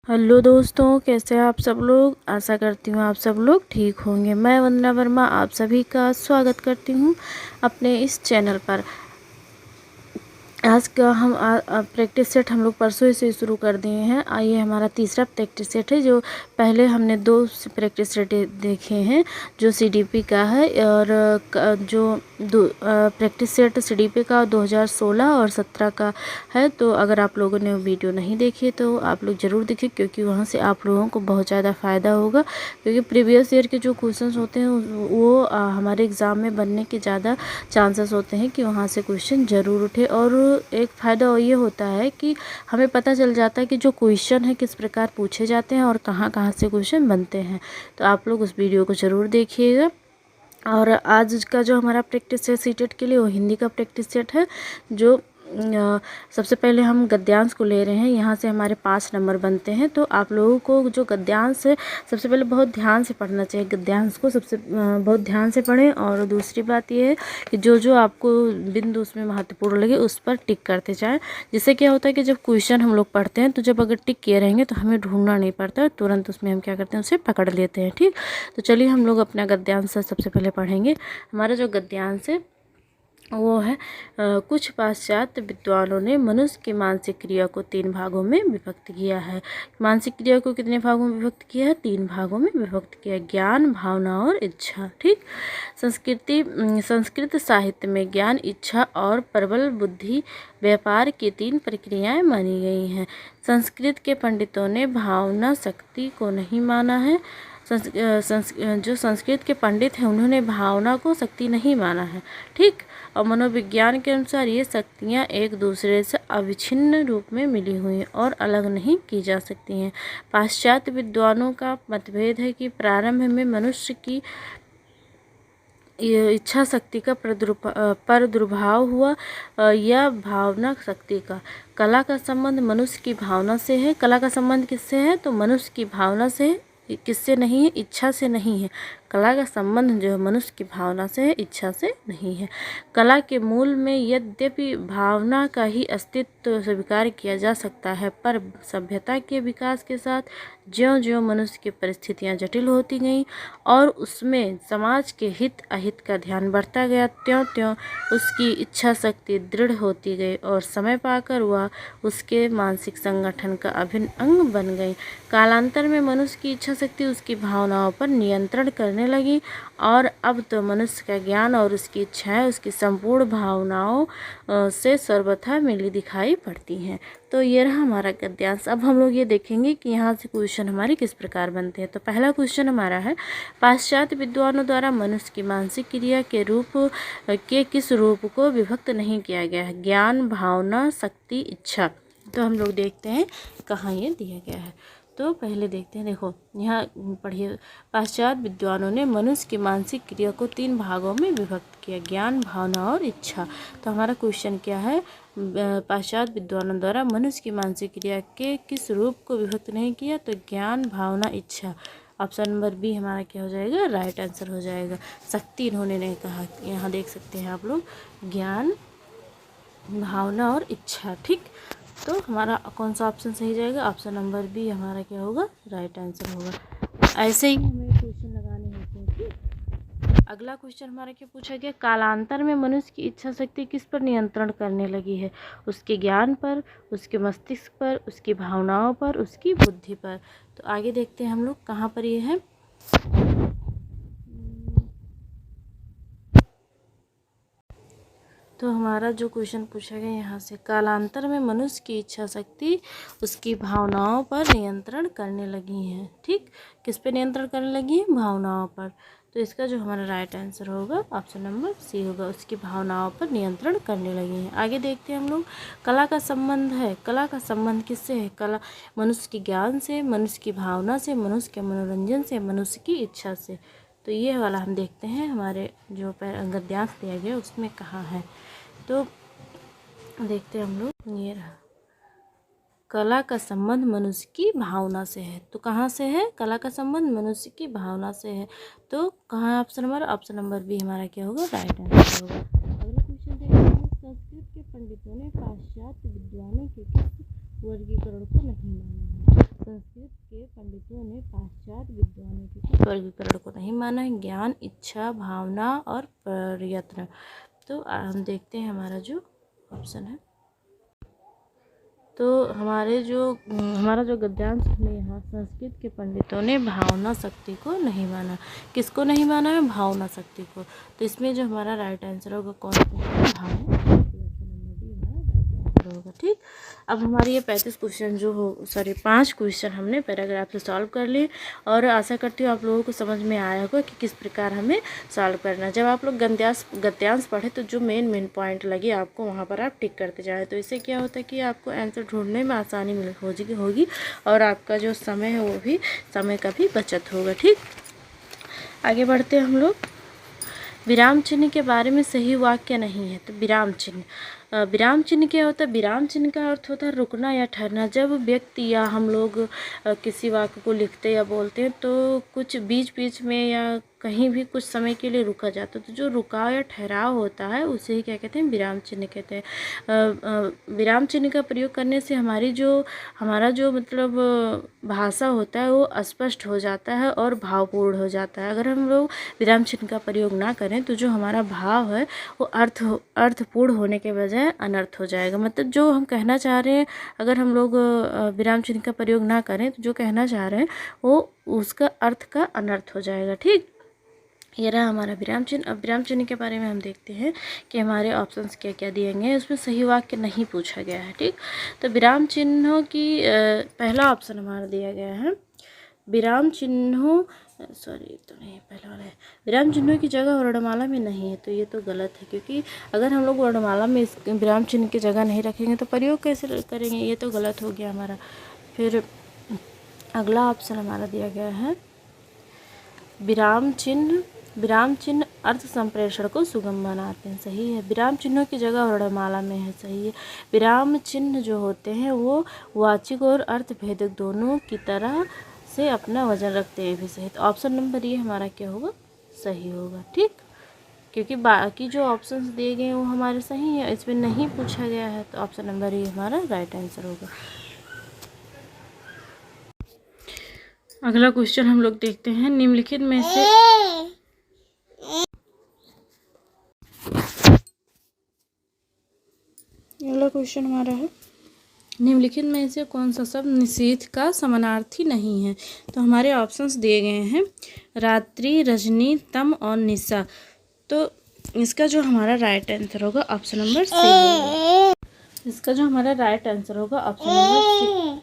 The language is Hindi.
हेलो दोस्तों, कैसे हैं आप सब लोग। आशा करती हूँ आप सब लोग ठीक होंगे। मैं वंदना वर्मा आप सभी का स्वागत करती हूँ अपने इस चैनल पर। आज का हम प्रैक्टिस सेट हम लोग परसों से शुरू कर दिए हैं। ये हमारा तीसरा प्रैक्टिस सेट है। जो पहले हमने दो प्रैक्टिस सेट देखे हैं जो सीडीपी का है, और जो प्रैक्टिस सेट सीडीपी का 2016 और 17 का है। तो अगर आप लोगों ने वीडियो नहीं देखी तो आप लोग ज़रूर देखिए, क्योंकि वहाँ से आप लोगों को बहुत ज़्यादा फ़ायदा होगा। क्योंकि प्रीवियस ईयर के जो क्वेश्चन होते हैं वो हमारे एग्ज़ाम में बनने के ज़्यादा चांसेस होते हैं कि वहाँ से क्वेश्चन ज़रूर उठे। और एक फ़ायदा ये होता है कि हमें पता चल जाता है कि जो क्वेश्चन है किस प्रकार पूछे जाते हैं और कहाँ कहाँ से क्वेश्चन बनते हैं। तो आप लोग उस वीडियो को ज़रूर देखिएगा। और आज का जो हमारा प्रैक्टिस सेट सीटेट के लिए वो हिंदी का प्रैक्टिस सेट है। जो सबसे पहले हम गद्यांश को ले रहे हैं। यहाँ से हमारे 5 नंबर बनते हैं। तो आप लोगों को जो गद्यांश है सबसे पहले बहुत ध्यान से पढ़ना चाहिए। गद्यांश को सबसे बहुत ध्यान से पढ़ें। और दूसरी बात ये है कि जो आपको बिंदु उसमें महत्वपूर्ण लगे उस पर टिक करते जाएं। जिससे क्या होता है कि जब क्वेश्चन हम लोग पढ़ते हैं तो जब अगर टिक किए रहेंगे तो हमें ढूंढना नहीं पड़ता, तुरंत उसमें हम क्या करते हैं उसे पकड़ लेते हैं। ठीक, तो चलिए हम लोग अपना गद्यांश सबसे पहले पढ़ेंगे। हमारा जो गद्यांश है वो है कुछ पाश्चात्य विद्वानों ने मनुष्य की मानसिक क्रिया को 3 भागों में विभक्त किया है। मानसिक क्रिया को कितने भागों में विभक्त किया है? 3 भागों में विभक्त किया है। ज्ञान, भावना और इच्छा। ठीक, संस्कृत साहित्य में ज्ञान, इच्छा और प्रबल बुद्धि व्यापार की 3 प्रक्रियाएं मानी गई हैं। संस्कृत के पंडितों ने भावना शक्ति को नहीं माना है। जो संस्कृत के पंडित हैं उन्होंने भावना को शक्ति नहीं माना है। ठीक, और मनोविज्ञान के अनुसार ये शक्तियाँ एक दूसरे से अविच्छिन्न रूप में मिली हुई हैं और अलग नहीं की जा सकती हैं। पाश्चात्य विद्वानों का मतभेद है कि प्रारंभ में मनुष्य की इच्छा शक्ति का प्रादुर्भाव हुआ या भावना शक्ति का। कला का संबंध मनुष्य की भावना से है। कला का संबंध किससे है? तो मनुष्य की भावना से है। किससे नहीं है? इच्छा से नहीं है। कला का संबंध जो है मनुष्य की भावना से है, इच्छा से नहीं है। कला के मूल में यद्यपि भावना का ही अस्तित्व स्वीकार किया जा सकता है, पर सभ्यता के विकास के साथ ज्यों-ज्यों मनुष्य की परिस्थितियां जटिल होती गईं और उसमें समाज के हित अहित का ध्यान बढ़ता गया, त्यों-त्यों उसकी इच्छा शक्ति दृढ़ होती गई और समय पाकर वह उसके मानसिक संगठन का अभिन्न अंग बन गई। कालांतर में मनुष्य की इच्छा शक्ति उसकी भावनाओं पर नियंत्रण करने लगी और अब तो मनुष्य का ज्ञान और उसकी इच्छाएं उसकी संपूर्ण भावनाओं से सर्वथा मिली दिखाई पड़ती हैं। तो ये रहा हमारा गद्यांश। अब हम लोग ये देखेंगे कि यहाँ से क्वेश्चन हमारे किस प्रकार बनते हैं। तो पहला क्वेश्चन हमारा है, पाश्चात्य विद्वानों द्वारा मनुष्य की मानसिक क्रिया के रूप के किस रूप को विभक्त नहीं किया गया है? ज्ञान, भावना, शक्ति, इच्छा। तो हम लोग देखते हैं कहाँ ये दिया गया है। तो पहले देखते हैं, देखो यहाँ पढ़िए। पाश्चात्य विद्वानों ने मनुष्य की मानसिक क्रिया को 3 भागों में विभक्त किया, ज्ञान, भावना और इच्छा। तो हमारा क्वेश्चन क्या है? पाश्चात्य विद्वानों द्वारा मनुष्य की मानसिक क्रिया के किस रूप को विभक्त नहीं किया? तो ज्ञान, भावना, इच्छा। ऑप्शन नंबर बी हमारा क्या हो जाएगा? राइट आंसर हो जाएगा। शक्ति इन्होंने नहीं कहा, यहाँ देख सकते हैं आप लोग, ज्ञान, भावना और इच्छा। ठीक, तो हमारा कौन सा ऑप्शन सही जाएगा? ऑप्शन नंबर बी हमारा क्या होगा? राइट आंसर होगा। ऐसे ही हमें क्वेश्चन लगाने होते हैं। ठीक, अगला क्वेश्चन हमारा क्या पूछा गया? कालांतर में मनुष्य की इच्छा शक्ति किस पर नियंत्रण करने लगी है? उसके ज्ञान पर, उसके मस्तिष्क पर, उसकी भावनाओं पर, उसकी बुद्धि पर। तो आगे देखते हैं हम लोग कहाँ पर ये है। तो हमारा जो क्वेश्चन पूछा गया यहाँ से, कालांतर में मनुष्य की इच्छा शक्ति उसकी भावनाओं पर नियंत्रण करने लगी है। ठीक, किस पे नियंत्रण करने लगी है? भावनाओं पर। तो इसका जो हमारा राइट आंसर होगा ऑप्शन नंबर सी होगा, उसकी भावनाओं पर नियंत्रण करने लगी हैं। आगे देखते हैं हम लोग, कला का संबंध है। कला का संबंध किससे है? कला मनुष्य के ज्ञान से, मनुष्य की भावना से, मनुष्य के मनोरंजन से, मनुष्य की इच्छा से। तो ये वाला हम देखते हैं हमारे जो गद्यांश दिया गया उसमें कहाँ है। तो देखते हैं हम लोग, ये रहा, कला का संबंध मनुष्य की भावना से है। तो कहाँ से है? कला का संबंध मनुष्य की भावना से है। तो कहाँ है option number? Option number B हमारा क्या होगा? राइट आंसर होगा। अगला क्वेश्चन देखते हैं, संस्कृत के पंडितों ने पाश्चात्य विद्वानों के किस वर्गीकरण को नहीं माना है? संस्कृत के पंडितों ने पाश्चात्य विद्वानों के वर्गीकरण को नहीं माना है। ज्ञान, इच्छा, भावना और प्रयत्न। तो हम देखते हैं हमारा जो ऑप्शन है। तो हमारा जो गद्यांश में यहाँ संस्कृत के पंडितों ने भावना शक्ति को नहीं माना। किसको नहीं माना है? भावना शक्ति को। तो इसमें जो हमारा राइट आंसर होगा कौन सा? भावना। होगा। ठीक, अब हमारी ये 35 क्वेश्चन जो हो 5 क्वेश्चन हमने पैराग्राफ से सॉल्व कर लिए और आशा करती हूँ आप लोगों को समझ में आया होगा कि किस प्रकार हमें सॉल्व करना है। जब आप लोग गद्यांश पढ़े तो जो मेन पॉइंट लगे आपको वहाँ पर आप टिक करते जाए, तो इससे क्या होता है कि आपको आंसर ढूंढने में आसानी होगी और आपका जो समय है वो भी समय का भी बचत होगा। ठीक, आगे बढ़ते हैं हम लोग। विराम चिन्ह के बारे में सही वाक्य नहीं है। तो विराम चिन्ह क्या होता है? विराम चिन्ह का अर्थ होता है रुकना या ठहरना। जब व्यक्ति या हम लोग किसी वाक्य को लिखते या बोलते हैं तो कुछ बीच में या कहीं भी कुछ समय के लिए रुका जाता है, तो जो रुकाव या ठहराव होता है उसे ही क्या कहते हैं? विराम चिन्ह कहते हैं। विराम चिन्ह का प्रयोग करने से हमारा जो मतलब भाषा होता है वो स्पष्ट हो जाता है और भावपूर्ण हो जाता है। अगर हम लोग विराम चिन्ह का प्रयोग ना करें तो जो हमारा भाव है वो अर्थपूर्ण होने के बजाय अनर्थ हो जाएगा। मतलब जो हम कहना चाह रहे हैं, अगर हम लोग विराम चिन्ह का प्रयोग ना करें तो जो कहना चाह रहे हैं वो उसका अर्थ का अनर्थ हो जाएगा। ठीक, ये रहा हमारा विराम चिन्ह। अब विराम चिन्ह के बारे में हम देखते हैं कि हमारे ऑप्शंस क्या क्या दिए गए हैं। उसमें सही वाक्य नहीं पूछा गया है। ठीक, तो विराम चिन्हों की पहला ऑप्शन हमारा दिया गया है विराम चिन्हों तो नहीं, पहला वाला है विराम चिन्हों की जगह वर्णमाला में नहीं है। तो ये तो गलत है, क्योंकि अगर हम लोग वर्णमाला में इस विराम चिन्ह की जगह नहीं रखेंगे तो प्रयोग कैसे करेंगे? ये तो गलत हो गया हमारा। फिर अगला ऑप्शन हमारा दिया गया है विराम चिन्ह अर्थ संप्रेषण को सुगम बनाते हैं। सही है। विराम चिन्हों की जगह वर्णमाला में है। सही है। विराम चिन्ह जो होते हैं वो वाचिक और अर्थ भेदक दोनों की तरह से अपना वजन रखते हैं भी। सही। तो ऑप्शन नंबर ये हमारा क्या होगा? सही होगा। ठीक, क्योंकि बाकी जो ऑप्शंस दिए गए हैं वो हमारे सही है, इसमें नहीं पूछा गया है, तो ऑप्शन नंबर ये हमारा राइट आंसर होगा। अगला क्वेश्चन हम लोग देखते हैं। निम्नलिखित में से अगला क्वेश्चन हमारा है निम्नलिखित में से कौन सा शब्द निषेध का समानार्थी नहीं है? तो हमारे ऑप्शंस दिए गए हैं रात्रि, रजनी, तम और निशा। तो इसका जो हमारा राइट आंसर होगा ऑप्शन नंबर सी होगा। इसका जो हमारा राइट आंसर होगा ऑप्शन नंबर सी।